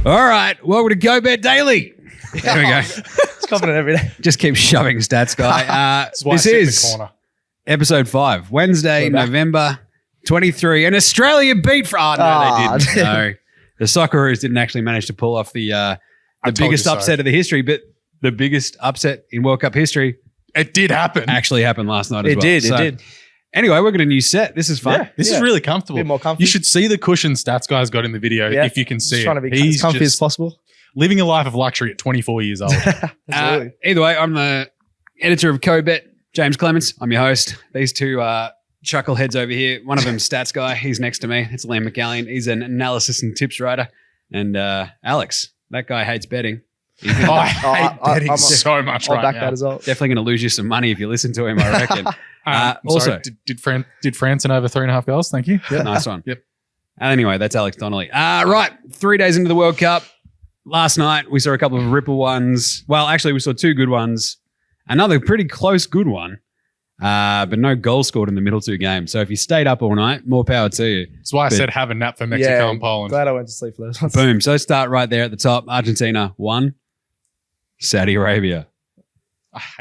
All right, welcome to Go Bet Daily. There we go. It's confident every day. Just keep shoving stats, guy. This is episode 5, Wednesday, November 23. And Australia beat they didn't. No, the Socceroos didn't actually manage to pull off the biggest upset of the history, but the biggest upset in World Cup history. It did happen. Actually happened last night as well. It did. Anyway, we've got a new set. This is fun. Yeah, this is really comfortable. A bit more comfy. You should see the cushion stats guy's got in the video if you can see Just trying to it. be as comfy as possible. Living a life of luxury at 24 years old. Either way, I'm the editor of Co-Bet, Jaymz Clements. I'm your host. These two chuckleheads over here. One of them's stats guy. He's next to me. It's Liam McAllion. He's an analysis and tips writer. And Alex, that guy hates betting. I hate betting so much I'll right back now. that as well. Definitely going to lose you some money if you listen to him, I reckon. Also, did France in over 3.5 goals? Thank you. Yeah. Nice one. Yep. Anyway, that's Alex Donnelly. Right, 3 days into the World Cup. Last night, we saw a couple of ripple ones. Well, actually, we saw 2 good ones. Another pretty close good one. But no goal scored in the middle 2 games. So if you stayed up all night, more power to you. That's why I said have a nap for Mexico and Poland. Glad I went to sleep for those ones. Boom. So start right there at the top. Argentina 1. Saudi Arabia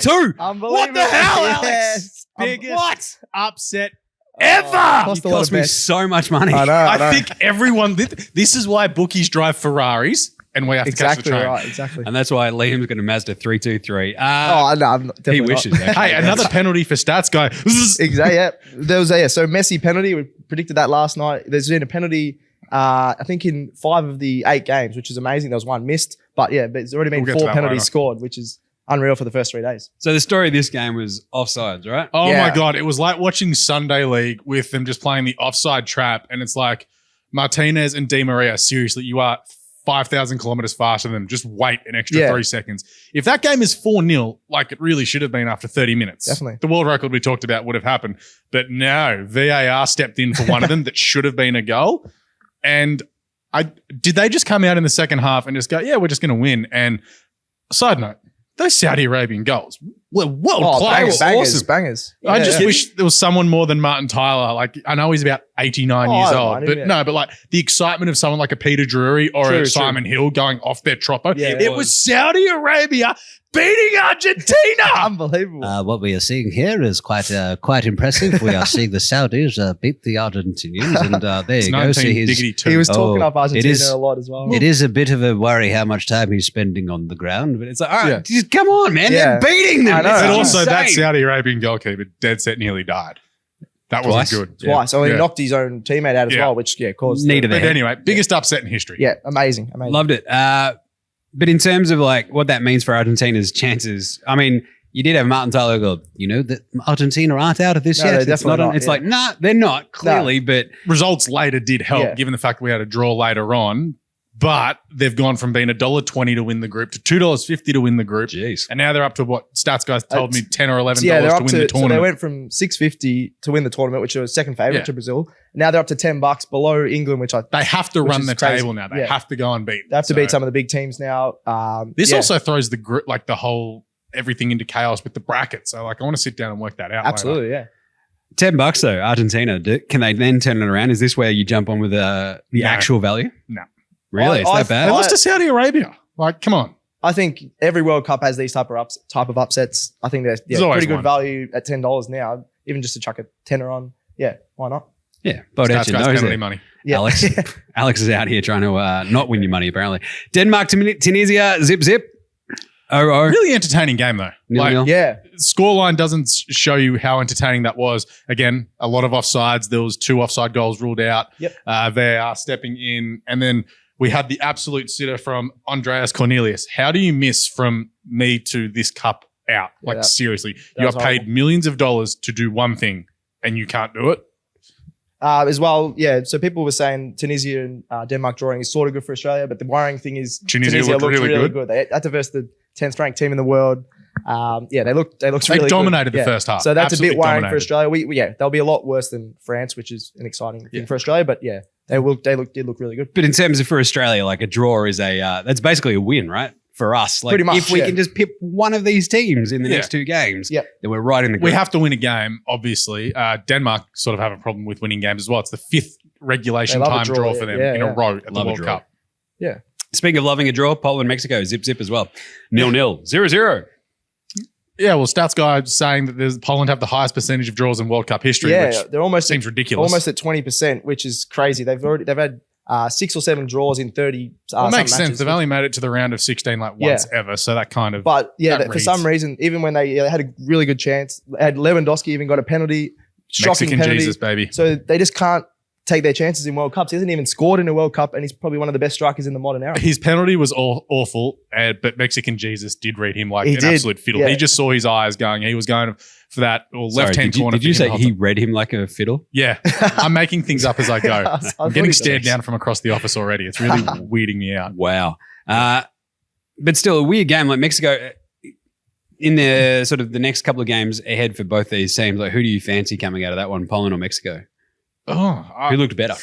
2. Unbelievable. What the hell, Yes. Alex? Biggest upset Ever. Cost a lot Cost of me bets. so much money. I know. I think everyone, this is why bookies drive Ferraris and we have to catch the Exactly train. right. Exactly. And that's why Liam's going to Mazda 323. No, I'm definitely He not. wishes. Actually. Hey, another penalty for stats guy. Exactly. Yeah. There was so Messi penalty. We predicted that last night. There's been a penalty. I think in 5 of the 8 games, which is amazing. There was 1 missed, but there's already been We'll get to 4 that penalties later. scored, which is unreal for the first 3 days. So the story of this game was offsides, right? Oh Yeah. my God. It was like watching Sunday League with them just playing the offside trap. And it's like Martinez and Di Maria, seriously, you are 5,000 kilometers faster than them. Just wait an extra 3 seconds. If that game is 4-0, like it really should have been after 30 minutes. Definitely. The world record we talked about would have happened. But no, VAR stepped in for one of them that should have been a goal. And did they just come out in the second half and just go, yeah, we're just going to win? And side note, those Saudi Arabian goals were world class. Bangers. I just wish there was someone more than Martin Tyler. Like, I know he's about 89 years I don't old, mind but him, no, but like the excitement of someone like a Peter Drury or True, a Simon Hill going off their troppo. Yeah, it was Saudi Arabia beating Argentina. Unbelievable. What we are seeing here is quite impressive. We are seeing the Saudis beat the Argentinians, and there you go. See, diggity-two. He was talking up it Argentina is- a lot as well. it is a bit of a worry how much time he's spending on the ground, but It's like, all right, just come on, man. Yeah. They're beating them. I know. This But is also that insane. Saudi Arabian goalkeeper dead set nearly died. That Twice? wasn't good. Twice. So he Yeah. knocked his own teammate out as Yeah. well, which caused Needed But it. anyway, biggest upset in history. Yeah, amazing. Loved it. But in terms of like what that means for Argentina's chances, I mean, you did have Martin Tyler go, that Argentina aren't out of this No, yet. they're It's definitely not, It's yeah. like, nah, they're not, clearly, but Results later did help, Yeah. given the fact we had a draw later on. But they've gone from being $1.20 to win the group to $2.50 to win the group. jeez. And now they're up to what stats guys told me $10 or $11 they're to up win the to. So tournament. they went from $6.50 to win the tournament, which was second favorite Yeah. to Brazil. Now they're up to $10 below England, which They have to which run is the crazy. table now. They Yeah. have to go and beat. they have to beat some of the big teams now. This yeah, also throws the group, like the whole everything into chaos with the bracket. So like I want to sit down and work that out. absolutely, yeah. $10 though, Argentina. Can they then turn it around? Is this where you jump on with the No. actual value? No. Really? It's that They bad? lost to Saudi Arabia. Like, come on. I think every World Cup has these type of upsets. I think there's There's always pretty good one. value at $10 now, even just to chuck a tenner on. Yeah, why not? Yeah. Both Stats out your guys nose penalty there. money. Yeah. Alex. Alex is out here trying to not win your money, apparently. Denmark-Tunisia, zip. 0-0. Really entertaining game though. Like, 0-0. Yeah, scoreline doesn't show you how entertaining that was. Again, a lot of offsides. There was 2 offside goals ruled out. Yep. They are stepping in. And then we had the absolute sitter from Andreas Cornelius. How do you miss from me to this cup out? Yeah, Like that- seriously, that you are was paid horrible. millions of dollars to do one thing and you can't do it. as well. Yeah, so people were saying Tunisia and Denmark drawing is sort of good for Australia, but the worrying thing is Tunisia looked really good. They had to verse the 10th ranked team in the world. They looked They really dominated good. the first half. So that's a Absolutely bit worrying dominated. for Australia. They'll be a lot worse than France, which is an exciting thing for Australia. But yeah, did look really good. But in terms of for Australia, like a draw is that's basically a win, right? For us, like Pretty much, if we yeah. can just pick one of these teams in the Yeah. next 2 games, Yep. then we're right in the group. We have to win a game, obviously. Denmark sort of have a problem with winning games as well. It's the 5th regulation They love a time draw, draw yeah. for them Yeah, in a yeah. row at the Love a World draw. Cup. Yeah. Speaking of loving a draw, Poland, Mexico, zip as well. 0-0, 0-0. Yeah, well, stats guy saying that Poland have the highest percentage of draws in World Cup history, which they're almost seems ridiculous. Almost at 20%, which is crazy. They've had 6 or 7 draws in 30. It makes sense. They've only made it to the round of 16 once ever, so that kind of. But for some reason, even when they had a really good chance, they had Lewandowski even got a penalty, shocking Mexican penalty. Jesus, baby. So they just can't take their chances in World Cups. He hasn't even scored in a World Cup, and he's probably one of the best strikers in the modern era. His penalty was awful, but Mexican Jesus did read him like an absolute fiddle. Yeah. He just saw his eyes going. He was going for that left-hand corner. Did you say he read him like a fiddle? Yeah. I'm making things up as I go. I'm getting stared down down from across the office already. It's really weirding me out. Wow. But still, a weird game like Mexico. In the sort of the next couple of games ahead for both these teams, like who do you fancy coming out of that one, Poland or Mexico? Who looked better?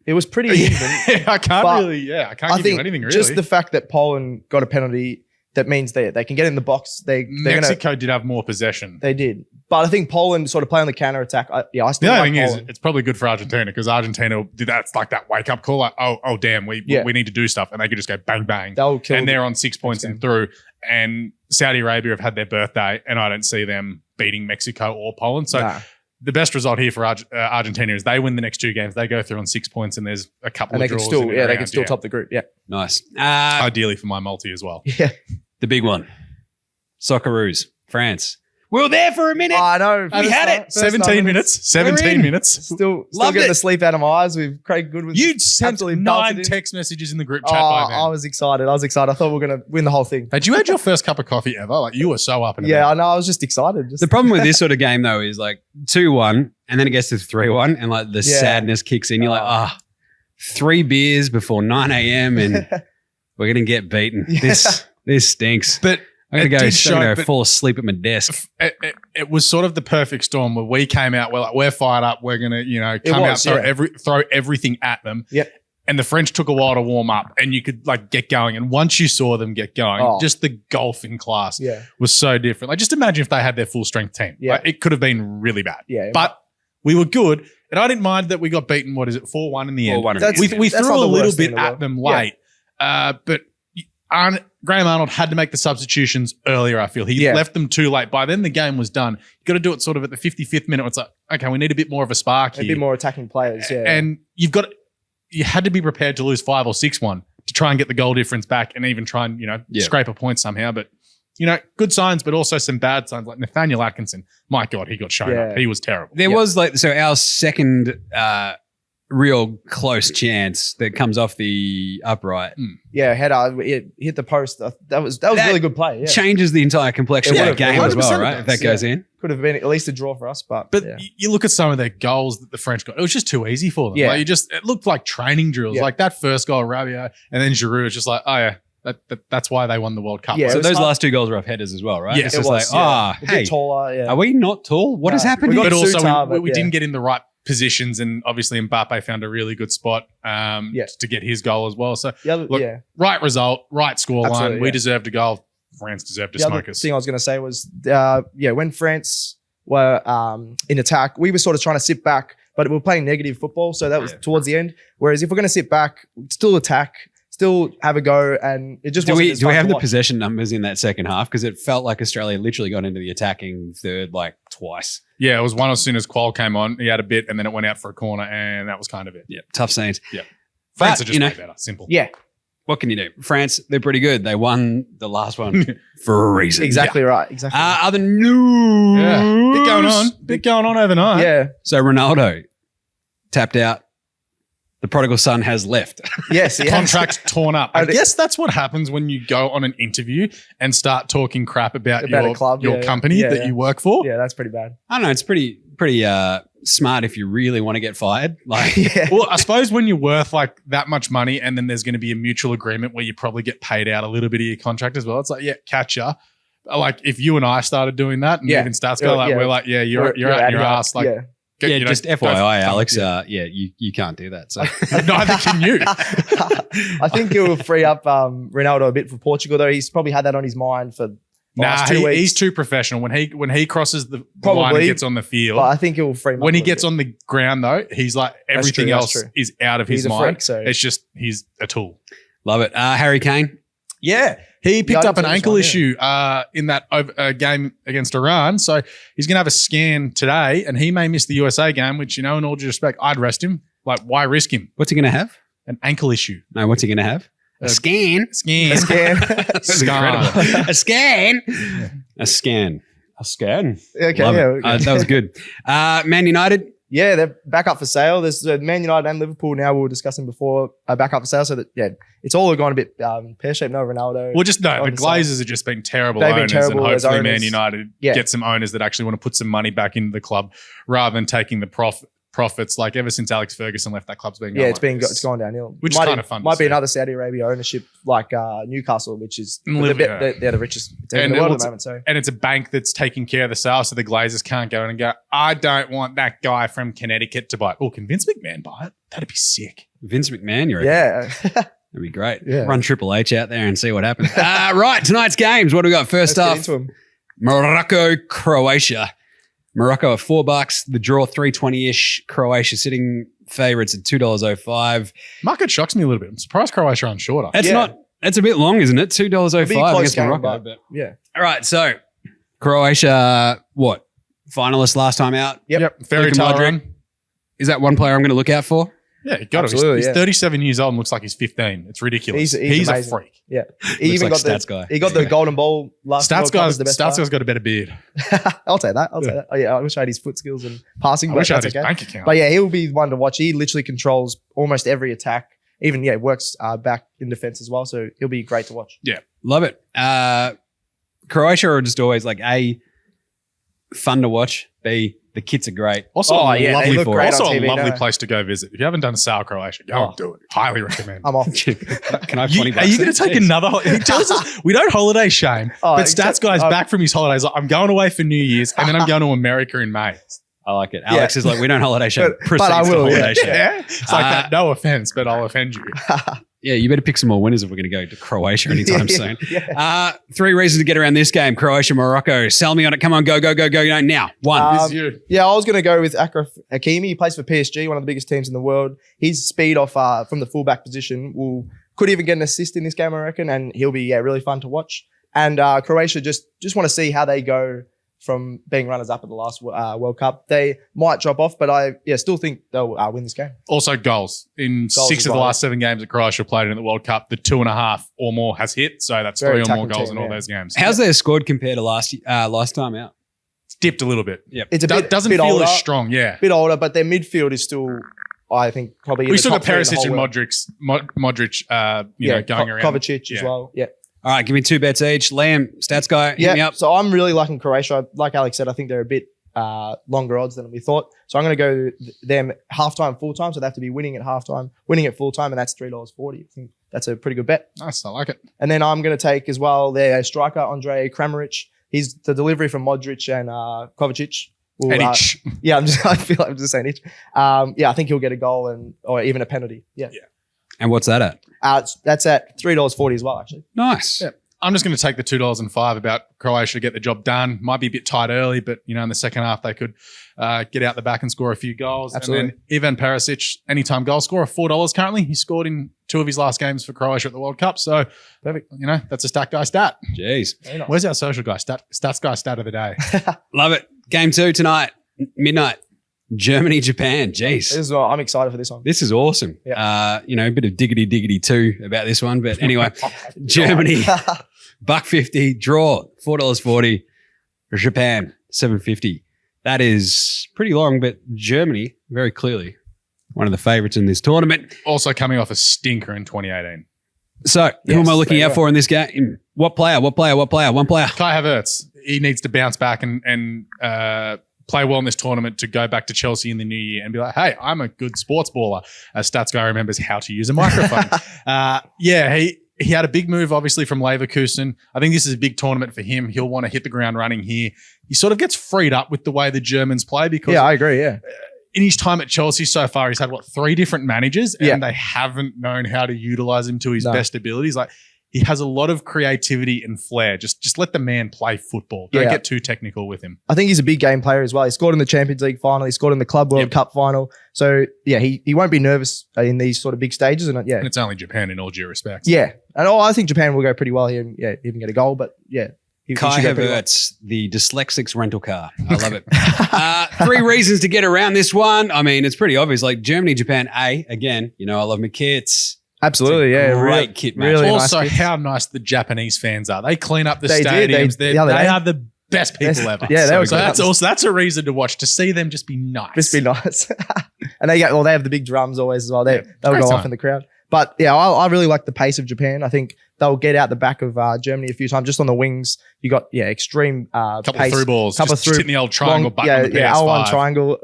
It was pretty even. I can't give you anything really. Just the fact that Poland got a penalty, that means they can get in the box. Mexico did have more possession. They did. But I think Poland sort of play on the counter attack. I still like thing Poland. is, it's probably good for Argentina because Argentina did that. It's like that wake up call. Like, oh, damn, we need to do stuff, and they could just go bang, bang. They'll kill. And they're on 6 points and through. And Saudi Arabia have had their birthday, and I don't see them beating Mexico or Poland. So. Nah. The best result here for Argentina is they win the next 2 games. They go through on 6 points, and there's a couple of draws. They can still top the group. Yeah, nice. Ideally for my multi as well. Yeah, the big one, Socceroos, France. We were there for a minute. I know. We had it. 17 minutes. 17 minutes. Still getting the sleep out of my eyes with Craig Goodwin. You'd sent 9 text messages in the group chat by then. I was excited. I thought we were going to win the whole thing. Had you had your first cup of coffee ever? Like you were so up and about. Yeah, I know. I was just excited. The problem with this sort of game though is like 2-1 and then it gets to 3-1 and like the sadness kicks in. You're like, 3 beers before 9 a.m. and we're going to get beaten. Yeah. This stinks. But I'm going to go fall asleep at my desk. It was sort of the perfect storm where we came out, we're fired up, we're going to, come out, throw everything at them. Yep. And the French took a while to warm up and you could like get going. And once you saw them get going, just the golf in class was so different. Like just imagine if they had their full strength team. Yeah. Like, it could have been really bad. Yeah. But we were good. And I didn't mind that we got beaten, 4-1 in the end. We threw a little bit at them late. But Graham Arnold had to make the substitutions earlier, I feel. He left them too late. By then, the game was done. You got to do it sort of at the 55th minute. It's like, okay, we need a bit more of a spark here. A bit more attacking players, yeah. And you had to be prepared to lose 5 or 6-1 to try and get the goal difference back and even try and, scrape a point somehow. But, good signs, but also some bad signs. Like Nathaniel Atkinson, my God, he got shown up. He was terrible. There was our second real close chance that comes off the upright. Yeah, header, it hit the post. That was a really good play. Yeah. Changes the entire complexion of the game as well, right? If that goes in. Could have been at least a draw for us, but you look at some of their goals that the French got, it was just too easy for them. Yeah. Like it looked like training drills. Yeah. Like that first goal, Rabiot, and then Giroud was just like, oh yeah, that's why they won the World Cup. Yeah, so those last 2 goals were off headers as well, right? Yeah, it's just like, a bit taller. Yeah. Are we not tall? What has happened? But also we didn't get in the right positions, and obviously Mbappe found a really good spot to get his goal as well. So right result, right scoreline. We deserved a goal. France deserved to smoke us. The thing I was going to say was, when France were in attack, we were sort of trying to sit back, but we were playing negative football. So that was towards the end. Whereas if we're going to sit back, still attack, still have a go, and it just do we have the possession numbers in that second half? Because it felt like Australia literally got into the attacking third like twice. Yeah, it was one as soon as Qual came on. He had a bit, and then it went out for a corner, and that was kind of it. Yeah, tough scenes. Yeah, France are just way better. Simple. Yeah. What can you do? France, they're pretty good. They won the last one for a reason. Exactly right. Exactly. Other news. Yeah. Bit going on overnight. Yeah. So Ronaldo tapped out. The prodigal son has left. Yes, contract torn up. I guess that's what happens when you go on an interview and start talking crap about your club, your company that you work for. Yeah, that's pretty bad. I don't know. It's pretty smart if you really want to get fired. Like, well, I suppose when you're worth like that much money, and then there's going to be a mutual agreement where you probably get paid out a little bit of your contract as well. It's like, catch ya. Like if you and I started doing that, and even Stats go like, we're like, you're out your ass. Like. Yeah, just FYI, Alex. You can't do that. So neither can you. I think it will free up Ronaldo a bit for Portugal, though. He's probably had that on his mind for he's too professional. When he crosses the line and gets on the field, but I think he'll frame. When he gets on the ground, though, he's like everything else is out of his mind. Freak, so. It's just he's a tool. Love it. Harry Kane. Yeah, he picked up an ankle issue in that game against Iran, so he's going to have a scan today, and he may miss the USA game. Which, in all due respect, I'd rest him. Like, why risk him? What's he going to have? An ankle issue. No, what's he going to have? A scan. A scan. That's incredible. A scan. Yeah. A scan. Okay, that was good. Man United. Yeah, they're back up for sale. There's Man United and Liverpool now. We were discussing before back up for sale. So that it's all gone a bit pear shaped. No Ronaldo. Well, the Glazers have just been terrible owners, and hopefully Man United get some owners that actually want to put some money back into the club rather than taking the profits. Like ever since Alex Ferguson left, that club's been going it's gone downhill. Which is kind of fun. Might be another Saudi Arabia ownership like Newcastle, which is they're the richest team in the world at the moment. So and it's a bank that's taking care of the sales, so the Glazers can't go in and go, I don't want that guy from Connecticut to buy it. Oh, can Vince McMahon buy it? That'd be sick. Vince McMahon, you reckon? Yeah. That'd be great. Yeah. Run Triple H out there and see what happens. Right, tonight's games. What do we got? First off, Morocco, Croatia. Morocco at $4. The draw $3.20-ish. Croatia sitting favourites at $2.05. Market shocks me a little bit. I'm surprised Croatia aren't shorter. That's a bit long, isn't it? $2.05 against Morocco. But yeah. All right, so Croatia, what? Finalists last time out? Yep. Fairy tale run. Is that one player I'm going to look out for? Yeah, got to. He's 37 years old and looks like he's 15. It's ridiculous. He's a freak. Yeah, he even got stats guy. He got the golden ball last. Stats guy's got a better beard. I'll take that. Oh yeah, I wish I had his foot skills and passing. I wish I had his bank account. But yeah, he'll be one to watch. He literally controls almost every attack. Even works back in defense as well. So he'll be great to watch. Yeah, love it. Croatia are just always like fun to watch. B, the kits are great. Also, they look great on TV, lovely place to go visit. If you haven't done Sal Croatia, go and do it. Highly recommend. I'm off. Can I have 20 bucks? Are you going to take another holiday? We don't holiday shame, but Stats Guy's back from his holidays. Like, I'm going away for New Year's, and then I'm going to America in May. I like it. Alex is like, we don't holiday shame. But I will. Holiday shame. Yeah. It's like that. No offense, but I'll offend you. Yeah, you better pick some more winners if we're going to go to Croatia anytime soon. Yeah. 3 reasons to get around this game. Croatia, Morocco. Sell me on it. Come on, go now. 1. This is you. Yeah, I was going to go with Achraf Hakimi. He plays for PSG, one of the biggest teams in the world. His speed off from the fullback position could even get an assist in this game, I reckon, and he'll be really fun to watch. And Croatia just want to see how they go from being runners up at the last World Cup. They might drop off, but I still think they'll win this game. Also goals. In 6 of the last 7 games that Croatia played in the World Cup, the 2.5 or more has hit. So that's Very 3 or more goals team, in all those games. How's their squad compared to last time out? It's dipped a little bit. Yep. It's doesn't bit feel older, as strong, yeah. bit older, but their midfield is still, I think, probably in We the still top got 3 in the Perisic whole and world. Modric, going around. Kovacic as well. Yeah. All right, give me 2 bets each. Liam, stats guy, hit me up. So I'm really liking Croatia. Like Alex said, I think they're a bit longer odds than we thought. So I'm going to go them halftime, full time. So they have to be winning at halftime, winning at full time, and that's $3.40. I think that's a pretty good bet. Nice, I like it. And then I'm going to take as well their striker, Andre Kramaric. He's the delivery from Modric and Kovacic. I feel like I'm just saying it. I think he'll get a goal or even a penalty. Yeah. And what's that at? That's at $3.40 as well, actually. Nice. Yeah. I'm just going to take the $2.05 about Croatia to get the job done. Might be a bit tight early, but in the second half they could get out the back and score a few goals. Absolutely. And then Ivan Perisic, anytime goal scorer, $4 currently. He scored in 2 of his last games for Croatia at the World Cup. So perfect. That's a stat guy stat. Jeez. Nice. Where's our social guy? Stats guy stat of the day. Love it. Game 2 tonight, midnight. Germany, Japan. Jeez. I'm excited for this one. This is awesome. Yeah. A bit of diggity too about this one. But anyway, Germany, $1.50, draw, $4.40. Japan, $7.50. That is pretty long, but Germany, very clearly, one of the favourites in this tournament. Also coming off a stinker in 2018. So who am I looking out for in this game? What player? One player. Kai Havertz. He needs to bounce back and play well in this tournament to go back to Chelsea in the new year and be like, hey, I'm a good sports baller. As Stats Guy remembers how to use a microphone. He had a big move, obviously, from Leverkusen. I think this is a big tournament for him. He'll want to hit the ground running here. He sort of gets freed up with the way the Germans play because I agree, in his time at Chelsea so far, he's had 3 different managers and they haven't known how to utilize him to his best abilities. Like, he has a lot of creativity and flair. Just let the man play football. Don't get too technical with him. I think he's a big game player as well. He scored in the Champions League final. He scored in the Club World Cup final. So, yeah, he won't be nervous in these sort of big stages. And And it's only Japan in all due respect. Yeah. And I think Japan will go pretty well here and, even get a goal. But, yeah. Kai Havertz, the dyslexic's rental car. I love it. 3 reasons to get around this one. I mean, it's pretty obvious. Like Germany, Japan, again, I love my kits. Absolutely, great kit match. Really also, nice how nice the Japanese fans are. They clean up the stadiums. They are the best people ever. Yeah, that's a reason to watch, to see them just be nice. Just be nice. And they have the big drums always as well. They'll go off in the crowd. But yeah, I really like the pace of Japan. I think they'll get out the back of Germany a few times. Just on the wings, you got extreme couple pace. Of through balls, just hitting the old triangle button on the PS5. L1 triangle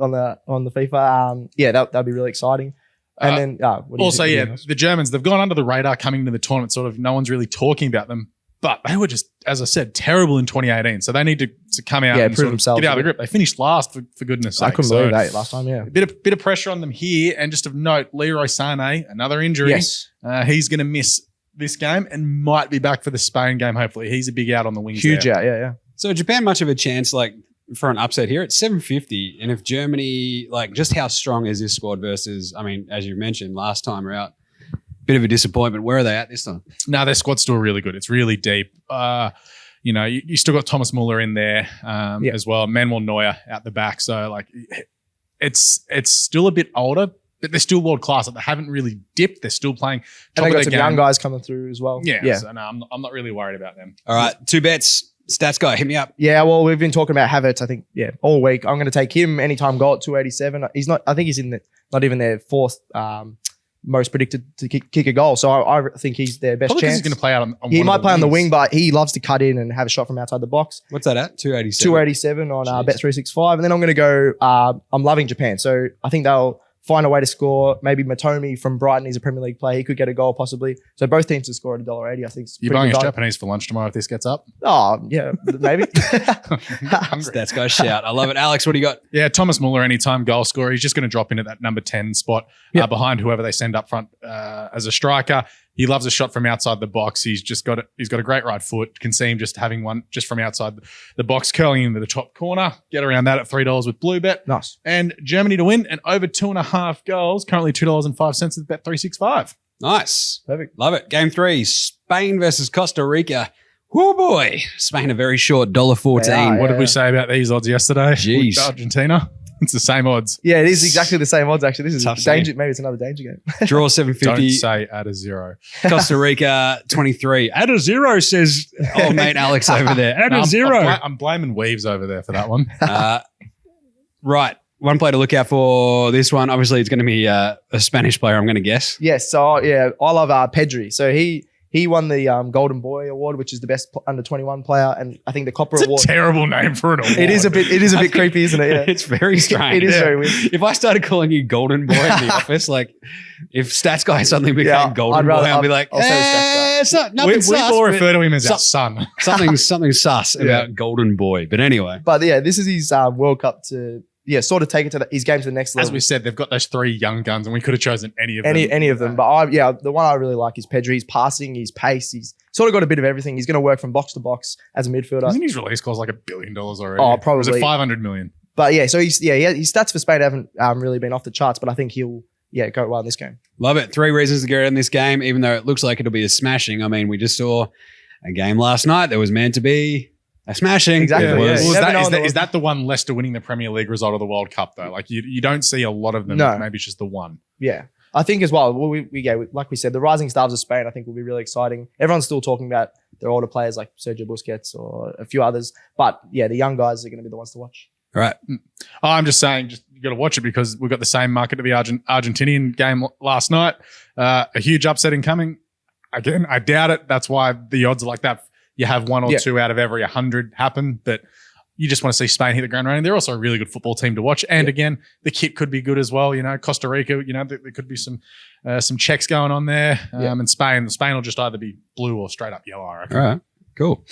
on the FIFA. That'll be really exciting. And then also, the Germans, they've gone under the radar coming into the tournament. Sort of, no one's really talking about them. But they were just, as I said, terrible in 2018. So they need to come out and prove themselves. Get out of the grip. They finished last, for goodness sake. I couldn't believe that last time, A bit of pressure on them here. And just of note, Leroy Sané, another injury. Yes. He's going to miss this game and might be back for the Spain game, hopefully. He's a big out on the wings. Huge out, yeah. So Japan, much of a chance, for an upset here? It's 750. And if Germany, just how strong is this squad versus, I mean, as you mentioned, last time out, bit of a disappointment. Where are they at this time? No, their squad's still really good. It's really deep. You still got Thomas Muller in there as well. Manuel Neuer out the back. So, it's still a bit older, but they're still world class. They haven't really dipped. They're still playing top and they got of some game. young guys coming through as well. Yeah. So, no, I'm not really worried about them. All right, 2 bets. Stats guy, hit me up. Yeah, well, we've been talking about Havertz, I think, all week. I'm going to take him anytime goal at 287. He's not, I think he's not even their 4th most predicted to kick a goal. So I think he's their best Probably chance. He's going to play out on He one might of the play on the wings. wing, but he loves to cut in and have a shot from outside the box. What's that at? 287. 287 on Bet365. And then I'm going to go, I'm loving Japan. So I think they'll find a way to score. Maybe Matomi from Brighton, he's a Premier League player. He could get a goal possibly. So both teams to score at $1.80. I think it's You're buying us Japanese for lunch tomorrow if this gets up? Oh, yeah, maybe. Stats guy shout. I love it. Alex, what do you got? Yeah, Thomas Muller, anytime goal scorer. He's just going to drop in at that number 10 spot behind whoever they send up front as a striker. He loves a shot from outside the box. He's got a great right foot. Can see him just having one just from outside the box, curling into the top corner. Get around that at $3 with Blue Bet. Nice. And Germany to win and over 2.5 goals. Currently $2.05 at Bet365. Nice. Perfect. Love it. Game 3, Spain versus Costa Rica. Whoo boy. Spain a very short $1.14. What did we say about these odds yesterday? Jeez. With Argentina. It's the same odds. Yeah, it is exactly the same odds, actually. This is Tough danger. scene. Maybe it's another danger game. Draw 750. Don't say add a 0. Costa Rica 23. Add a 0, says old mate Alex over there. Add a 0. I'm blaming Weaves over there for that one. Right. One player to look out for this one. Obviously, it's going to be a Spanish player, I'm going to guess. Yes. So, I love Pedri. So, he won the Golden Boy Award, which is the best under 21 player, and I think the Copper It's Award. a terrible name for an award. It is a bit creepy, isn't it? Yeah. It's very strange. It is very weird. If I started calling you Golden Boy in the office, if Stats Guy suddenly became Golden Boy, I'd be like, I'll say Stats Guy. it's not nothing We sus, all but refer to him as our son. something sus about Golden Boy. But anyway. But yeah, this is his World Cup to sort of take it to his game to the next level. As we said, they've got those 3 young guns, and we could have chosen any of them. Any of them. But the one I really like is Pedri. His passing, his pace, he's sort of got a bit of everything. He's going to work from box to box as a midfielder. Isn't his release cost like $1 billion already? Oh, probably. Or is it 500 million? But so his stats for Spain haven't really been off the charts, but I think he'll go well in this game. Love it. 3 reasons to get in this game, even though it looks like it'll be a smashing. I mean, we just saw a game last night that was meant to be a smashing. Exactly. Yeah. Well, is that the one Leicester winning the Premier League result of the World Cup, though? Like, you don't see a lot of them. No. Maybe it's just the one. Yeah. I think as well, like we said, the rising stars of Spain, I think will be really exciting. Everyone's still talking about their older players like Sergio Busquets or a few others. But the young guys are going to be the ones to watch. All right. I'm just saying, you got to watch it because we've got the same market to the Argentinian game last night. A huge upset incoming. Again, I doubt it. That's why the odds are like that. You have 1 or 2 out of every 100 happen, but you just want to see Spain hit the ground running. They're also a really good football team to watch. And again, the kit could be good as well. Costa Rica, there could be some checks going on there. And Spain will just either be blue or straight up yellow, I reckon. All right. Cool.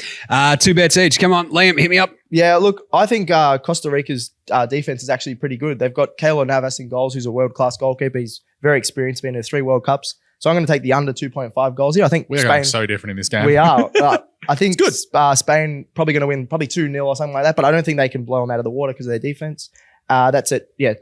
2 bets each. Come on, Liam, hit me up. Yeah, look, I think Costa Rica's defense is actually pretty good. They've got Keylor Navas in goals, who's a world-class goalkeeper. He's very experienced, been in 3 World Cups. So I'm going to take the under 2.5 goals here. I think We're Spain. going so different in this game. We are. I think It's good. Spain probably going to win probably 2-0 or something like that, but I don't think they can blow them out of the water because of their defense. That's it. Yeah,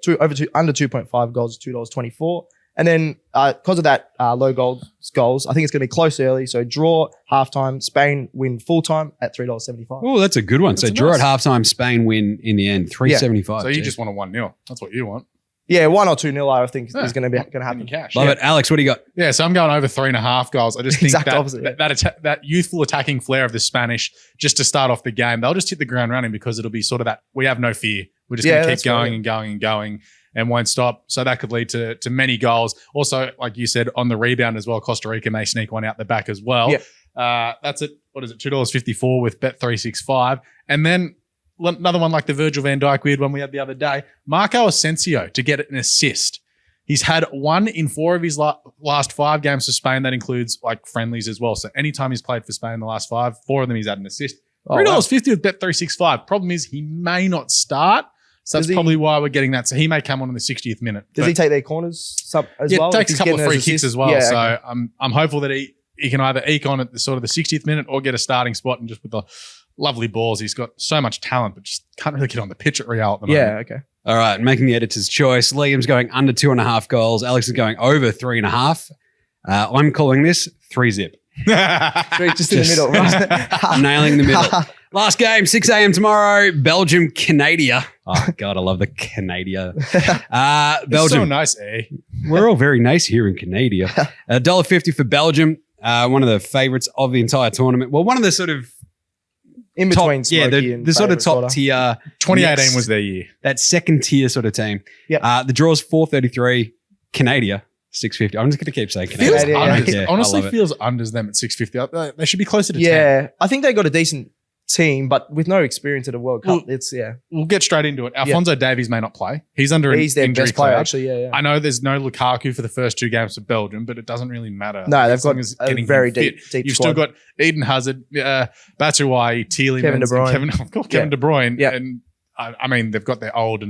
under 2.5 goals, $2.24. And then because of that low goals, I think it's going to be close early. So draw halftime, Spain win full time at $3.75. Oh, that's a good one. So draw at halftime, Spain win in the end, $3.75. So you just want a 1-0. That's what you want. Yeah, 1 or 2-0 I think is going to happen. Cash. Love it. Alex, what do you got? Yeah, so I'm going over 3.5 goals. I just think Exact opposite, that youthful attacking flair of the Spanish, just to start off the game, they'll just hit the ground running because it'll be sort of that, we have no fear. We're just going to keep going and going and going and won't stop. So that could lead to many goals. Also, like you said, on the rebound as well, Costa Rica may sneak one out the back as well. Yeah. That's it. What is it? $2.54 with Bet365. And then another one like the Virgil van Dijk weird one we had the other day, Marco Asensio to get an assist. He's had 1 in 4 of his last 5 games for Spain. That includes like friendlies as well. So anytime he's played for Spain in the last 5, 4 of them he's had an assist. $3.50 with Bet365. Problem is he may not start. So that's probably why we're getting that. So he may come on in the 60th minute. Does he take their corners as well? Yeah, takes a couple of free kicks as well. Yeah, so okay. I'm hopeful that he can either eke on at the sort of the 60th minute or get a starting spot, and just with the lovely balls. He's got so much talent, but just can't really get on the pitch at Real at the moment. Yeah, okay. All right, making the editor's choice. Liam's going under 2.5 goals. Alex is going over 3.5. I'm calling this 3-zip. Just in the middle, right? Nailing the middle. Last game, 6 a.m. tomorrow, Belgium, Canada. Oh, God, I love the Canada. Belgium. Belgium. So nice, eh? We're all very nice here in Canada. $1.50 for Belgium, one of the favourites of the entire tournament. Well, one of the sort of in between Smokey and the sort of top fodder. tier. 2018 was their year. That second tier sort of team. Yep. The draw's $4.33, Canada. $6.50. I'm just going to keep saying Canada. Feels Canada, unders. yeah. Honestly, I love it. feels unders them at $6.50. They should be closer to 10. Yeah, I think they got a decent team, but with no experience at a World Cup, it's We'll get straight into it. Alphonso Davies may not play. He's under he's an their injury best player cloud. actually. Yeah. I know there's no Lukaku for the first 2 games for Belgium, but it doesn't really matter. No, they've As long got as a getting very him fit. deep You've squad. still got Eden Hazard, Batshuayi, Tielemans, Kevin De Bruyne. Kevin De Bruyne, Yeah. and I mean they've got their old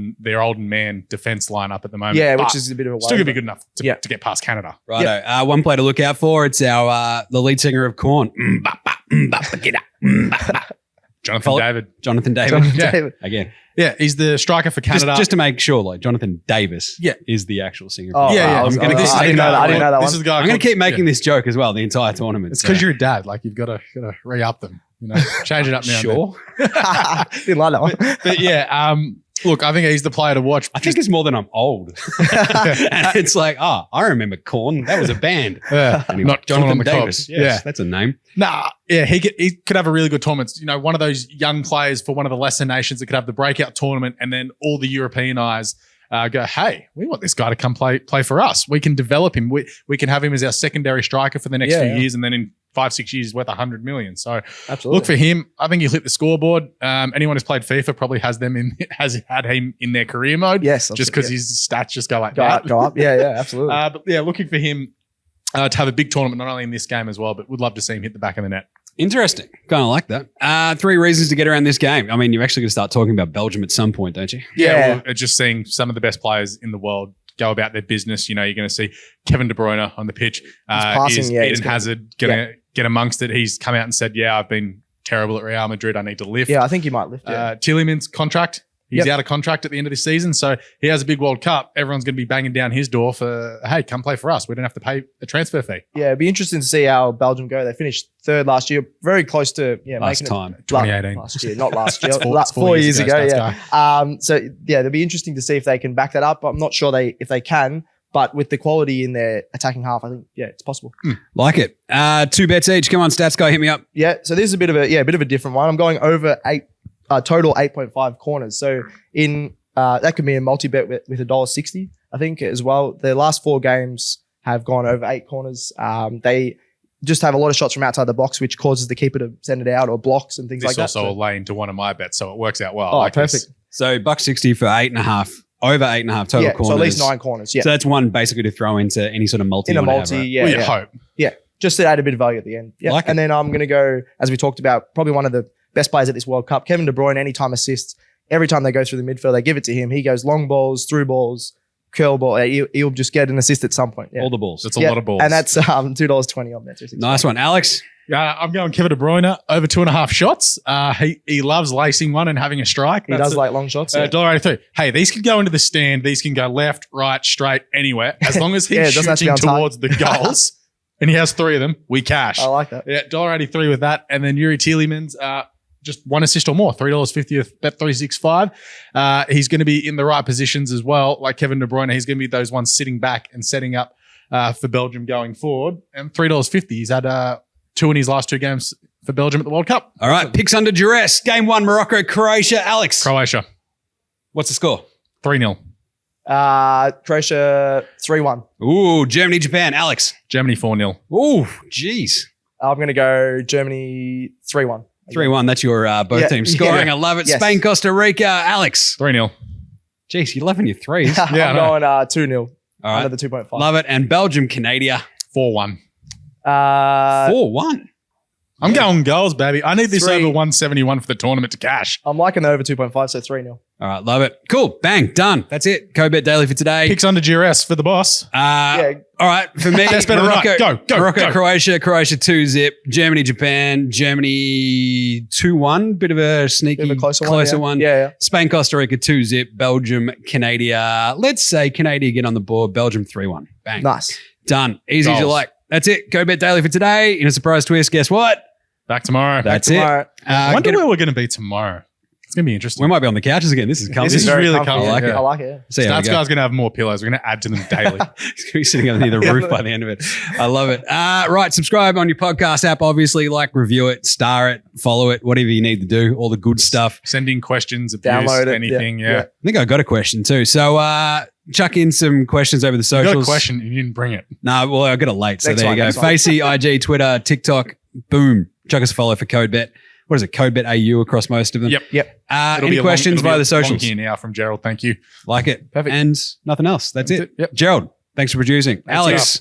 man defense lineup at the moment. Yeah, but which is a bit of a still gonna be worry, good enough to get past Canada. Righto. One player to look out for. It's our the lead singer of Korn. Jonathan David. Jonathan David. Jonathan Yeah. David. Again. Yeah, he's the striker for Canada. Just to make sure, like Jonathan Davis Yeah. is the actual singer. Oh, yeah. wow. I'm I didn't know that This one. is the guy. I'm going to keep making this joke as well the entire tournament. It's because you're a dad. Like you've got to re-up them. You know, change it up now. sure. Didn't like that one. But yeah, look, I think he's the player to watch. I think it's more than I'm old. And it's like, I remember Korn. That was a band. Yeah, Anyway, not Jonathan on the Davis. Cobs. Yes, Yeah, that's a name. he could have a really good tournament. You know, one of those young players for one of the lesser nations that could have the breakout tournament, and then all the European eyes go, hey, we want this guy to come play for us. We can develop him. We can have him as our secondary striker for the next few years, and then in 5-6 years, he's worth $100 million. So Absolutely. look for him. I think he'll hit the scoreboard. Anyone who's played FIFA probably has had him in their career mode. Yes, just because his stats just go like go that. up. Yeah, absolutely. But yeah, looking for him to have a big tournament, not only in this game as well, but would love to see him hit the back of the net. Interesting. Kind of like that. 3 reasons to get around this game. I mean, you're actually going to start talking about Belgium at some point, don't you? Yeah. Well, just seeing some of the best players in the world go about their business. You know, you're going to see Kevin De Bruyne on the pitch. passing, Eden Hazard going to get amongst it. He's come out and said, I've been terrible at Real Madrid. I need to lift. Yeah, I think he might lift. Tielemans' contract. He's out of contract at the end of the season. So he has a big World Cup. Everyone's going to be banging down his door for, hey, come play for us. We don't have to pay a transfer fee. Yeah, it'd be interesting to see how Belgium go. They finished 3rd last year. Very close to Last making time. it. 2018. Last year, not last year. It's 4 years ago, stats So it'll be interesting to see if they can back that up. I'm not sure if they can, but with the quality in their attacking half, I think, it's possible. Like it. 2 bets each. Come on, stats guy, hit me up. Yeah, so this is a bit of a different one. I'm going over total 8.5 corners. So in that could be a multi-bet with $1.60, I think, as well. The last 4 games have gone over 8 corners. They just have a lot of shots from outside the box, which causes the keeper to send it out or blocks and things like that. This also will lay into one of my bets, so it works out well. Oh, like perfect. this. So $1.60 for 8.5. Over 8.5 total corners. So at least 9 corners. Yeah. So that's one basically to throw into any sort of multi. In a you wanna multi, have, right? yeah. Well, you hope. Yeah. Just to add a bit of value at the end. Yeah. Like it. And then I'm going to go, as we talked about, probably one of the best players at this World Cup, Kevin De Bruyne, anytime assists. Every time they go through the midfield, they give it to him. He goes long balls, through balls, curl ball. He'll just get an assist at some point. Yeah. All the balls. That's a lot of balls. And that's $2.20 on Bet365. Nice one. Alex? I'm going Kevin De Bruyne over 2.5 shots. He loves lacing one and having a strike. He does like long shots. $1.83. Hey, these can go into the stand. These can go left, right, straight, anywhere. As long as he's shooting towards the goals and he has 3 of them, we cash. I like that. Yeah, $1.83 with that. And then Yuri Tielemans, just 1 assist or more, $3.50 with Bet365. He's going to be in the right positions as well. Like Kevin De Bruyne, he's going to be those ones sitting back and setting up for Belgium going forward. And $3.50. He's had 2 in his last 2 games for Belgium at the World Cup. All right, picks under duress. Game 1, Morocco, Croatia. Alex? Croatia. What's the score? 3-0. Croatia 3-1. Ooh, Germany, Japan. Alex? Germany 4-0. Ooh, jeez. I'm going to go Germany 3-1. 3-1. That's your both teams scoring. I love it. Yes. Spain, Costa Rica. Alex? 3-0. Jeez, you're loving your threes. I'm going 2-0. All right. Under the 2.5. Love it. And Belgium, Canada. 4-1. 4-1. I'm going goals, baby. I need this 3. over 171 for the tournament to cash. I'm liking the over 2.5, so 3-0. All right, love it. Cool. Bang. Done. That's it. Co-Bet Daily for today. Picks under GRS for the boss. All right, for me, That's better Morocco, than I. Go. Morocco, Croatia 2-0. Germany, Japan. Germany 2-1. Bit of a sneaky, Bit of a closer one. Yeah. Spain, Costa Rica 2-0. Belgium, Canada. Let's say Canada get on the board. Belgium 3-1. Bang. Nice. Done. Easy as you like. That's it. Co-Bet Daily for today. In a surprise twist, guess what? Back tomorrow. That's tomorrow. it. I wonder where we're going to be tomormer. It's going to be interesting. We might be on the couches again. This is comfy. This is really comfy. comfy. I like it. See how we Stats go. guy's going to have more pillows. We're going to add to them daily. He's going to be sitting underneath the roof by the end of it. I love it. Right, subscribe on your podcast app, obviously. Like, review it, star it, follow it, whatever you need to do. All the good stuff. Send in questions, abuse, Download it. anything. Yeah. I think I got a question too. So chuck in some questions over the You socials. got a question. You didn't bring it. No, well, I got it late. So Next there one, you go. next one. Facey, IG, Twitter, TikTok. Boom. Chuck us a follow for CodeBet. What is it? CodeBet AU across most of them. Yep. Yep. Any questions via the socials? Here now from Gerald. Thank you. Like it. Perfect. And nothing else. That's it. Yep. Gerald, thanks for producing. Alex,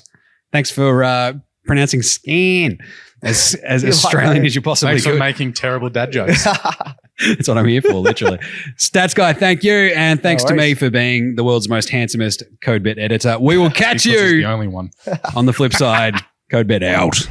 thanks for pronouncing scan as Australian as you possibly Thanks for could. making terrible dad jokes. That's what I'm here for, literally. Stats Guy, thank you. And thanks to me for being the world's most handsomest CodeBet editor. We will catch Because he's you the only one. on the flip side. CodeBet out.